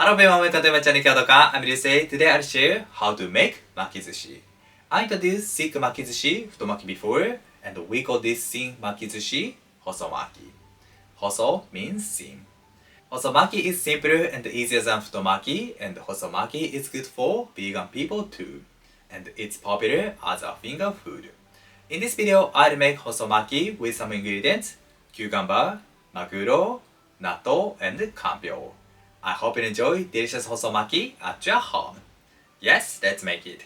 Hello everyone, welcome to my channel Tekka. I'm Ryusei. Today I'll share how to make maki sushi. I introduced thick maki sushi, futomaki before, and we call this thin maki sushi Hosomaki. Hoso means thin. Hosomaki is simpler and easier than futomaki, and Hosomaki is good for vegan people too. And it's popular as a finger food. In this video, I'll make Hosomaki with some ingredients: cucumber, Maguro, natto, and kanpyo. I hope you enjoy delicious Hosomaki at your home. Yes, let's make it.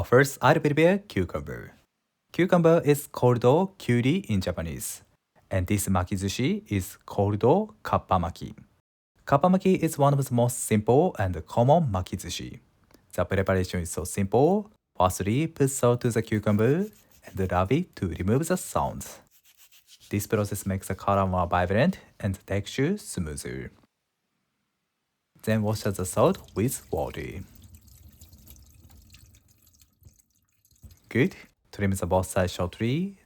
First, I'll prepare cucumber. Cucumber is called kyuri in Japanese. And this maki sushi is called Kappa maki. Kappa maki is one of the most simple and common maki sushi. The preparation is so simple. Firstly, put salt to the cucumber and rub it to remove the sounds. This process makes the color more vibrant and the texture smoother. Then wash the salt with water. Good. Trim the both sides shortly.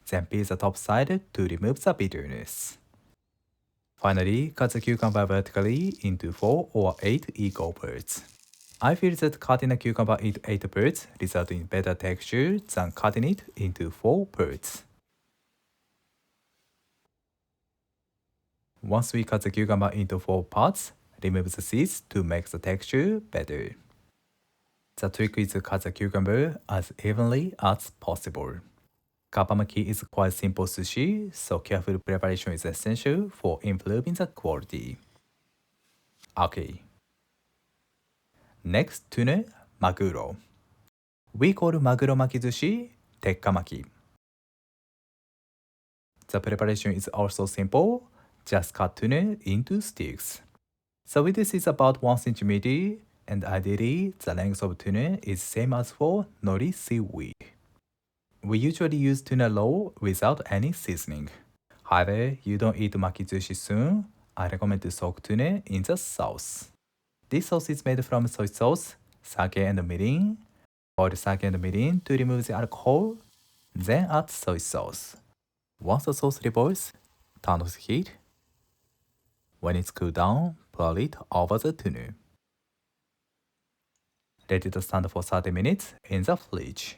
Then peel the top side to remove the bitterness. Finally, cut the cucumber vertically into 4 or 8 equal parts. I feel that cutting a cucumber into 8 parts results in better texture than cutting it into 4 parts. Once we cut the cucumber into 4 parts, remove the seeds to make the texture better. The trick is to cut the cucumber as evenly as possible. Kappa maki is quite simple sushi, so careful preparation is essential for improving the quality. Okay. Next, tuna, Maguro. We call Maguro maki sushi Tekka maki. The preparation is also simple. Just cut tuna into sticks. The width is about 1 cm, and ideally, the length of tuna is same as for nori seaweed. We usually use tuna raw without any seasoning. However, you don't eat maki sushi soon, I recommend to soak tuna in the sauce. This sauce is made from soy sauce, sake and mirin. Boil sake and mirin to remove the alcohol, then add soy sauce. Once the sauce reboils, turn off the heat. When it's cooled down, pour it over the tuna. Let it stand for 30 minutes in the fridge.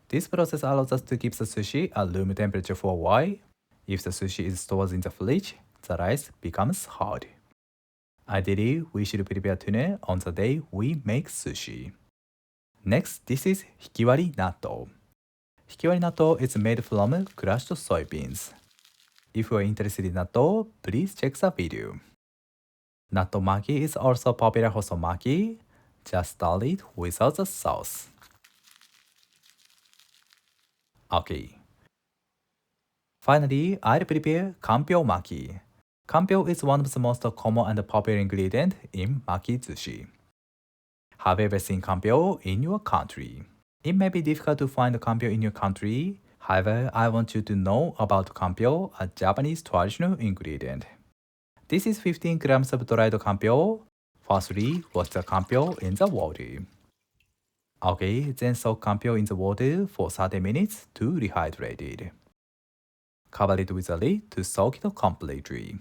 This process allows us to keep the sushi at room temperature for a while. If the sushi is stored in the fridge, the rice becomes hard. Ideally, we should prepare tuna on the day we make sushi. Next, this is hikiwari natto. Hikiwari natto is made from crushed soybeans. If you are interested in natto, please check the video. Natto maki is also popular hosomaki. Just stir it without the sauce. Okay. Finally, I'll prepare kanpyo maki. Kanpyo is one of the most common and popular ingredients in maki sushi. Have you ever seen kanpyo in your country? It may be difficult to find kanpyo in your country. However, I want you to know about kanpyo, a Japanese traditional ingredient. This is 15 grams of dried kanpyo. Firstly, wash the kanpyo in the water. Okay, then soak kanpyo in the water for 30 minutes to rehydrate it. Cover it with a lid to soak it completely.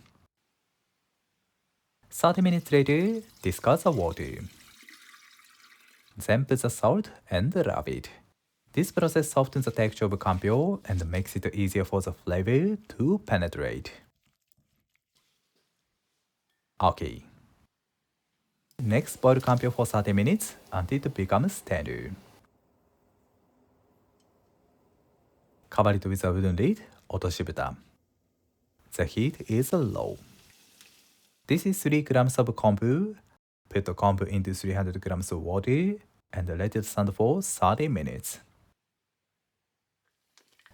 30 minutes later, discard the water. Then put the salt and rub it. This process softens the texture of kanpyo and makes it easier for the flavor to penetrate. Okay. Next, boil kanpyo for 30 minutes until it becomes tender. Cover it with a wooden lid, otoshibuta. The heat is low. This is 3 grams of kombu. Put the kombu into 300 grams of water and let it stand for 30 minutes.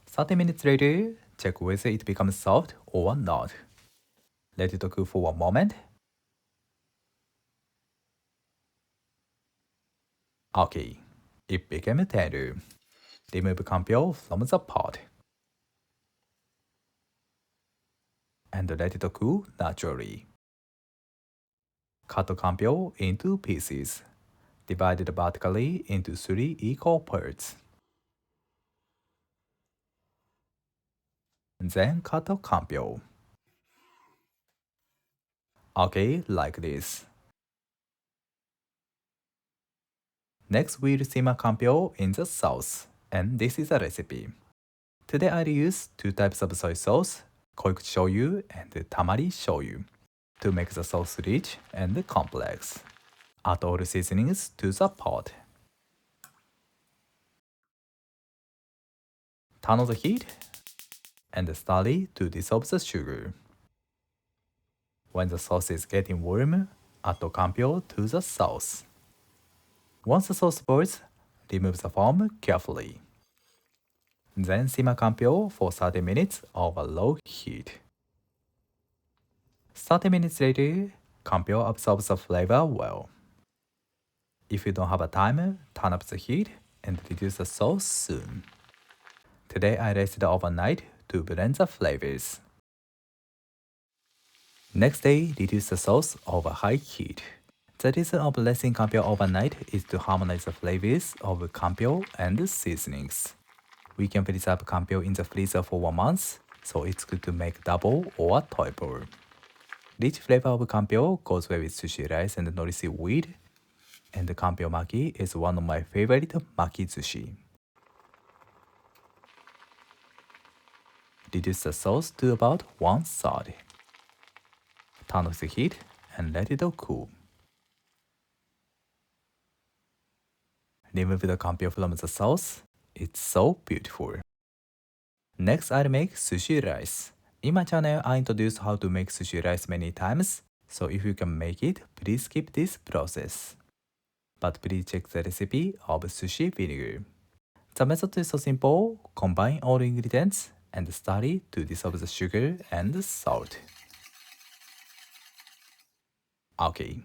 30 minutes later, check whether it becomes soft or not. Let it cool for 1 moment. Okay, it became tender. Remove kanpyo from the pot. And let it cool naturally. Cut the kanpyo into pieces. Divide it vertically into 3 equal parts. Then cut the kanpyo. Okay, like this. Next, we'll simmer kanpyo in the sauce, and this is a recipe. Today I'll use two types of soy sauce, Koikuchi shoyu and Tamari shoyu, to make the sauce rich and complex. Add all seasonings to the pot. Turn on the heat and stir it to dissolve the sugar. When the sauce is getting warm, add kanpyo to the sauce. Once the sauce boils, remove the foam carefully. Then simmer kanpyo for 30 minutes over low heat. 30 minutes later, kanpyo absorbs the flavor well. If you don't have a time, turn up the heat and reduce the sauce soon. Today I rested overnight to blend the flavors. Next day, reduce the sauce over high heat. The reason of resting kanpyo overnight is to harmonize the flavors of kanpyo and seasonings. We can preserve kanpyo in the freezer for 1 month, so it's good to make double or triple. Rich flavor of kanpyo goes well with sushi rice and nori seaweed, and the kanpyo maki is one of my favorite maki sushi. Reduce the sauce to about 1/3. Turn off the heat and let it cool. Remove the kanpyo from the sauce. It's so beautiful. Next, I'll make sushi rice. In my channel, I introduced how to make sushi rice many times, so if you can make it, please skip this process. But please check the recipe of sushi vinegar. The method is so simple. Combine all ingredients and stir it to dissolve the sugar and salt. Okay,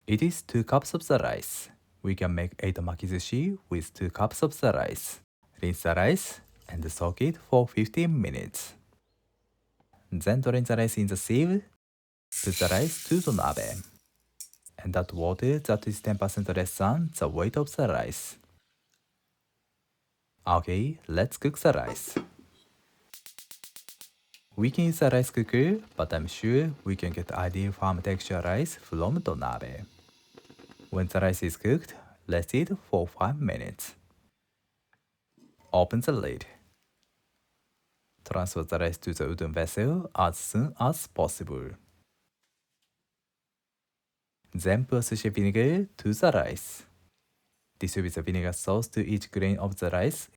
it is 2 cups of the rice. We can make 8 maki sushi with 2 cups of the rice. Rinse the rice and soak it for 15 minutes. Then drain the rice in the sieve. Put the rice to the nabe. And add water that is 10% less than the weight of the rice. Okay, let's cook the rice. We can use a rice cooker, but I'm sure we can get ideal firm texture rice from the nabe. When the rice is cooked, let it for 5 minutes. Open the lid. Transfer the rice to the wooden vessel as soon as possible. Then pour sushi vinegar to the rice. Distribute the vinegar sauce to each grain of the rice.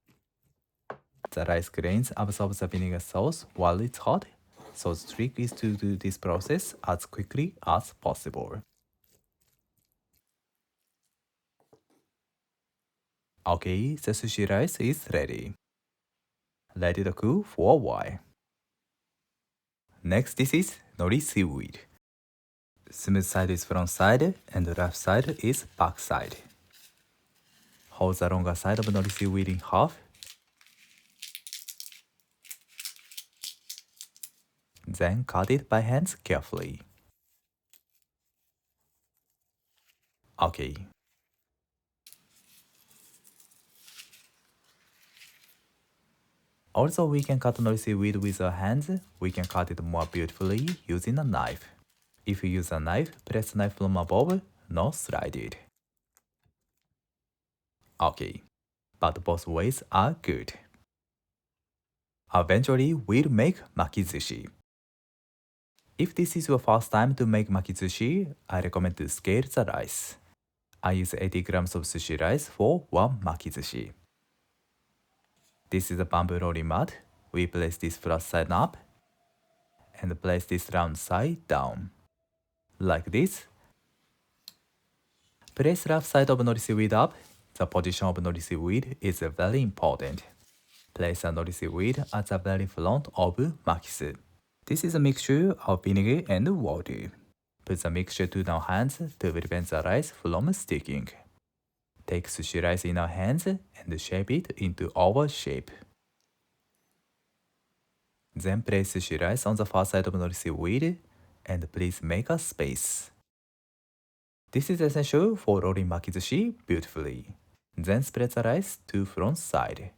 The rice grains absorb the vinegar sauce while it's hot, so the trick is to do this process as quickly as possible. Okay, the sushi rice is ready. Let it cool for a while. Next, this is nori seaweed. Smooth side is front side and rough side is back side. Hold the longer side of nori seaweed in half. Then cut it by hands carefully. Okay. Also, we can cut nori seaweed with our hands. We can cut it more beautifully using a knife. If you use a knife, press the knife from above, not slide it. Okay, but both ways are good. Eventually, we'll make maki sushi. If this is your first time to make maki sushi, I recommend to scale the rice. I use 80 grams of sushi rice for 1 maki sushi. This is a bamboo rolling mat. We place this flat side up and place this round side down. Like this. Place left side of nori seaweed up. The position of nori seaweed is very important. Place the nori seaweed at the very front of makis. This is a mixture of vinegar and water. Put the mixture to our hands to prevent the rice from sticking. Take sushi rice in our hands and shape it into oval shape. Then place sushi rice on the far side of nori seaweed and please make a space. This is essential for rolling maki sushi beautifully. Then spread the rice to front side.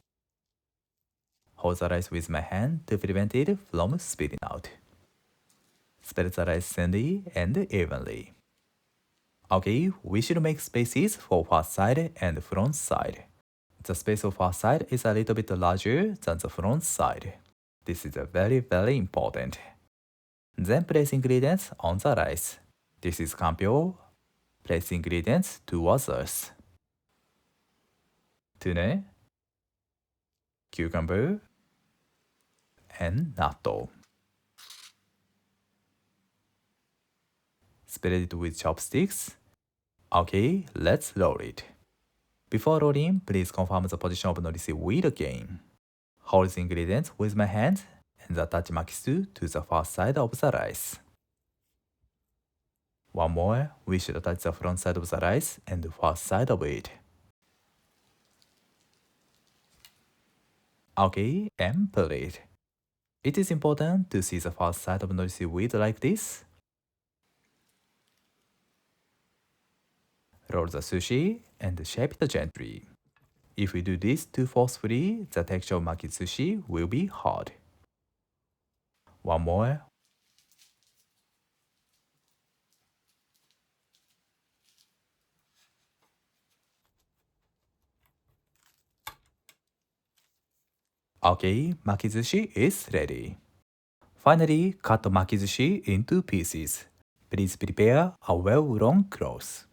Hold the rice with my hand to prevent it from spilling out. Spread the rice thinly and evenly. Okay, we should make spaces for first side and front side. The space of first side is a little bit larger than the front side. This is very important. Then place ingredients on the rice. This is kanpyo. Place ingredients towards us. Tuna, cucumber, and natto. Spread it with chopsticks. Okay, let's roll it. Before rolling, please confirm the position of nori seaweed again. Hold the ingredients with my hands and attach makisu to the first side of the rice. One more, we should attach the front side of the rice and the first side of it. Okay, and put it. It is important to see the first side of nori seaweed like this. Roll the sushi and shape it gently. If we do this too forcefully, the texture of maki sushi will be hard. One more. Okay, makizushi is ready. Finally, cut makizushi into pieces. Please prepare a well-worn cloth.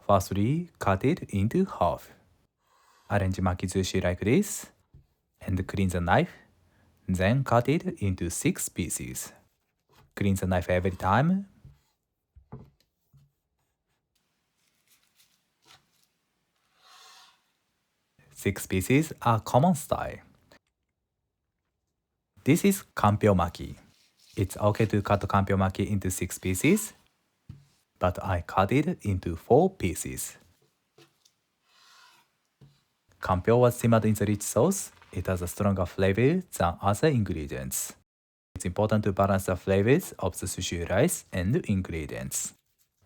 Firstly, cut it into half. Arrange makizushi like this and clean the knife. Then cut it into 6 pieces. Clean the knife every time. Six pieces are common style. This is kanpyo maki. It's okay to cut kanpyo maki into 6 pieces, but I cut it into 4 pieces. Kanpyo was simmered in the rich sauce. It has a stronger flavor than other ingredients. It's important to balance the flavors of the sushi rice and ingredients.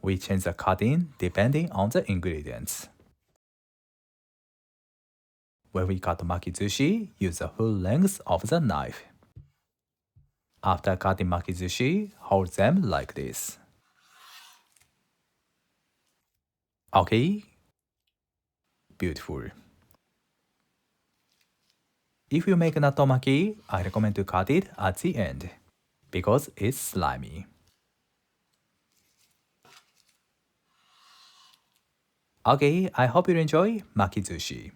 We change the cutting depending on the ingredients. When we cut makizushi, use the full length of the knife. After cutting makizushi, hold them like this. Okay? Beautiful. If you make natto maki, I recommend to cut it at the end because it's slimy. Okay, I hope you enjoy makizushi.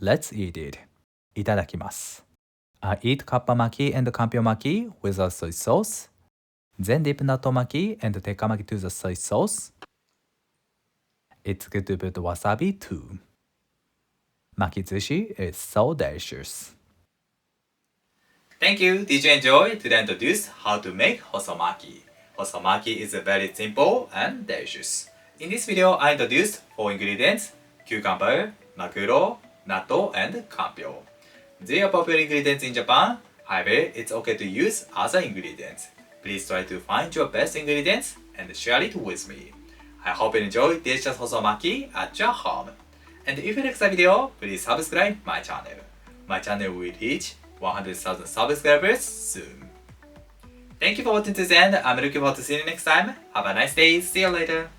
Let's eat it. いただきます. I eat kappa maki and kanpyo maki without soy sauce. Then dip natto maki and tekka maki to the soy sauce. It's good to put wasabi too. Makizushi is so delicious. Thank you. Did you enjoy? Today I introduced how to make hosomaki. Hosomaki is very simple and delicious. In this video, I introduced 4 ingredients: cucumber, maguro, natto, and kanpyo. They are popular ingredients in Japan. However, it's okay to use other ingredients. Please try to find your best ingredients and share it with me. I hope you enjoy delicious hosomaki at your home. And if you like the video, please subscribe my channel. My channel will reach 100,000 subscribers soon. Thank you for watching to the end. I'm looking forward to seeing you next time. Have a nice day. See you later.